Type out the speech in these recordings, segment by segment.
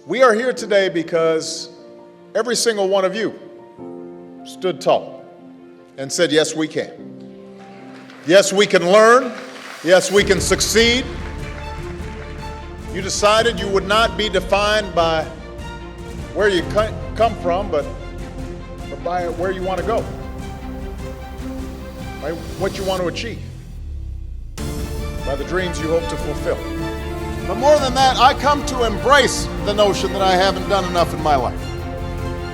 We are here today because every single one of you stood tall and said, yes, we can. Yes, we can learn. Yes, we can succeed. You decided you would not be defined by where you come from, but by where you want to go, by what you want to achieve, by the dreams you hope to fulfill. But more than that, I come to embrace the notion that I haven't done enough in my life.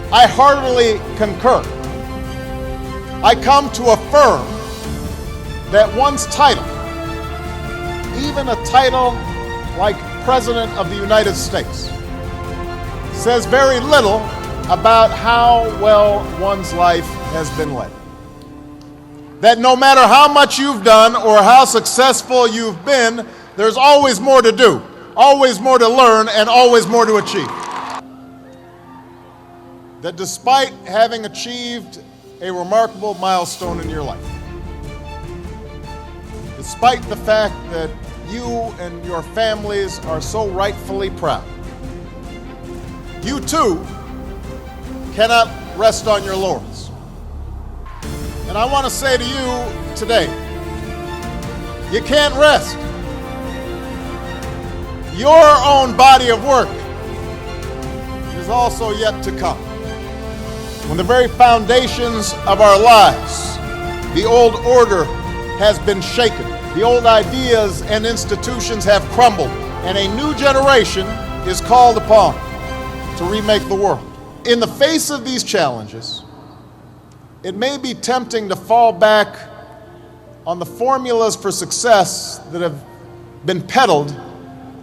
I heartily concur. I come to affirm that one's title, even a title like President of the United States, says very little about how well one's life has been led. That no matter how much you've done or how successful you've been, there's always more to do, always more to learn, and always more to achieve. That despite having achieved a remarkable milestone in your life, despite the fact that you and your families are so rightfully proud, you too cannot rest on your laurels. And I want to say to you today, you can't rest. Your own body of work is also yet to come. When the very foundations of our lives, the old order has been shaken, the old ideas and institutions have crumbled, and a new generation is called upon to remake the world. In the face of these challenges, it may be tempting to fall back on the formulas for success that have been peddled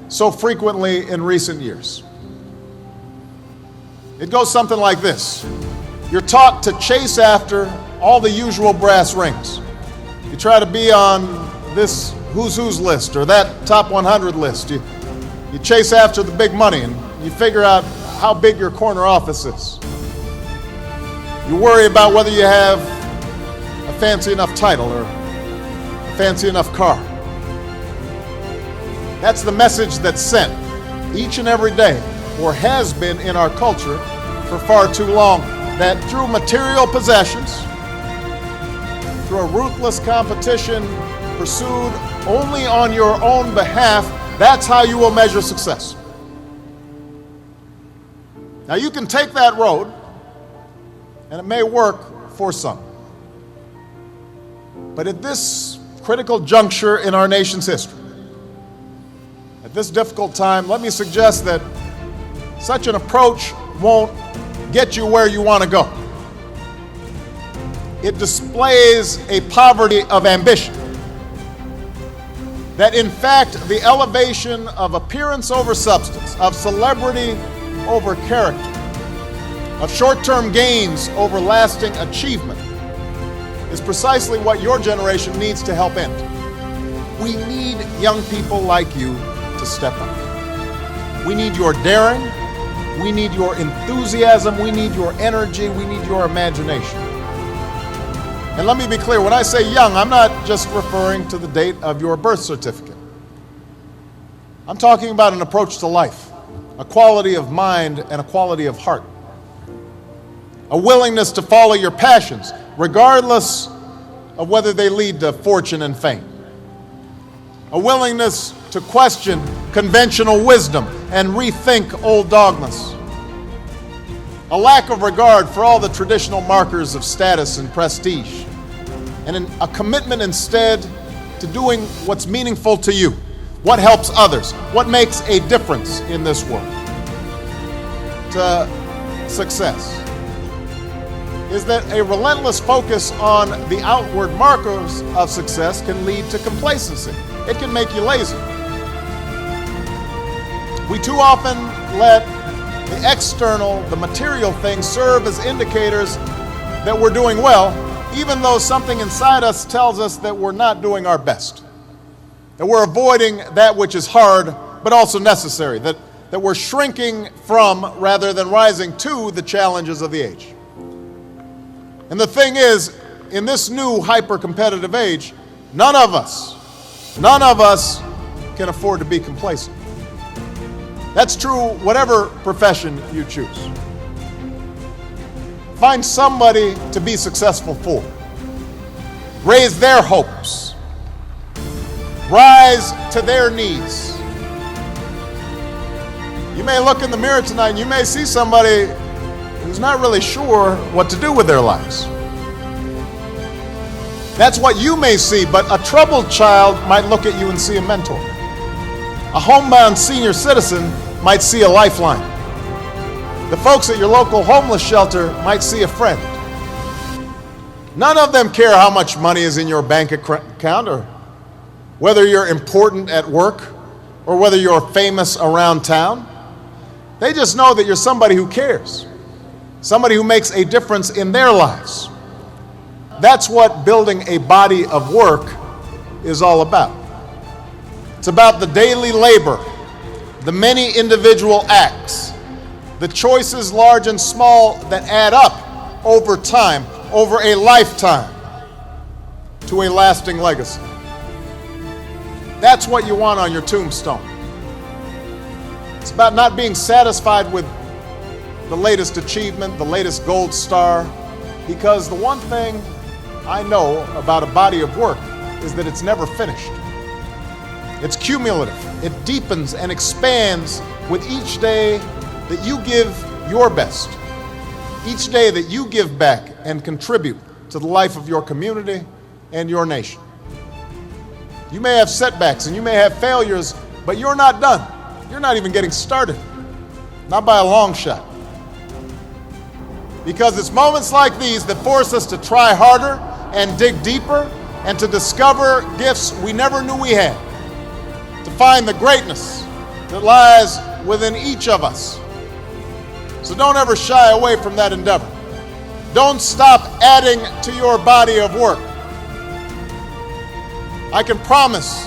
so frequently in recent years. It goes something like this. You're taught to chase after all the usual brass rings. You try to be on this who's who's list or that top 100 list. You chase after the big money and you figure out how big your corner office is. You worry about whether you have a fancy enough title or a fancy enough car. That's the message that's sent each and every day, or has been in our culture for far too long, that through material possessions, through a ruthless competition pursued only on your own behalf, that's how you will measure success. Now you can take that road, and it may work for some. But at this critical juncture in our nation's history, at this difficult time, let me suggest that such an approach won't get you where you want to go. It displays a poverty of ambition. That in fact, the elevation of appearance over substance, of celebrity over character, of short-term gains over lasting achievement, is precisely what your generation needs to help end. We need young people like you to step up. We need your daring, we need your enthusiasm, we need your energy, we need your imagination. And let me be clear, when I say young, I'm not just referring to the date of your birth certificate. I'm talking about an approach to life, a quality of mind and a quality of heart. A willingness to follow your passions, regardless of whether they lead to fortune and fame. A willingness to question conventional wisdom and rethink old dogmas. A lack of regard for all the traditional markers of status and prestige. And a commitment instead to doing what's meaningful to you, what helps others, what makes a difference in this world. To success is that a relentless focus on the outward markers of success can lead to complacency. It can make you lazy. We too often let the external, the material things serve as indicators that we're doing well, even though something inside us tells us that we're not doing our best. That we're avoiding that which is hard, but also necessary. That we're shrinking from rather than rising to the challenges of the age. And the thing is, in this new hyper-competitive age, none of us can afford to be complacent. That's true whatever profession you choose. Find somebody to be successful for. Raise their hopes. Rise to their needs. You may look in the mirror tonight and you may see somebody who's not really sure what to do with their lives. That's what you may see, but a troubled child might look at you and see a mentor. A homebound senior citizen might see a lifeline. The folks at your local homeless shelter might see a friend. None of them care how much money is in your bank account, or whether you're important at work, or whether you're famous around town. They just know that you're somebody who cares, somebody who makes a difference in their lives. That's what building a body of work is all about. It's about the daily labor, the many individual acts, the choices large and small that add up over time, over a lifetime, to a lasting legacy. That's what you want on your tombstone. It's about not being satisfied with the latest achievement, the latest gold star, because the one thing I know about a body of work is that it's never finished. It's cumulative. It deepens and expands with each day that you give your best, each day that you give back and contribute to the life of your community and your nation. You may have setbacks and you may have failures, but you're not done. You're not even getting started, not by a long shot. Because it's moments like these that force us to try harder and dig deeper and to discover gifts we never knew we had, to find the greatness that lies within each of us. So don't ever shy away from that endeavor. Don't stop adding to your body of work. I can promise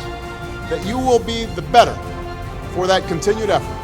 that you will be the better for that continued effort.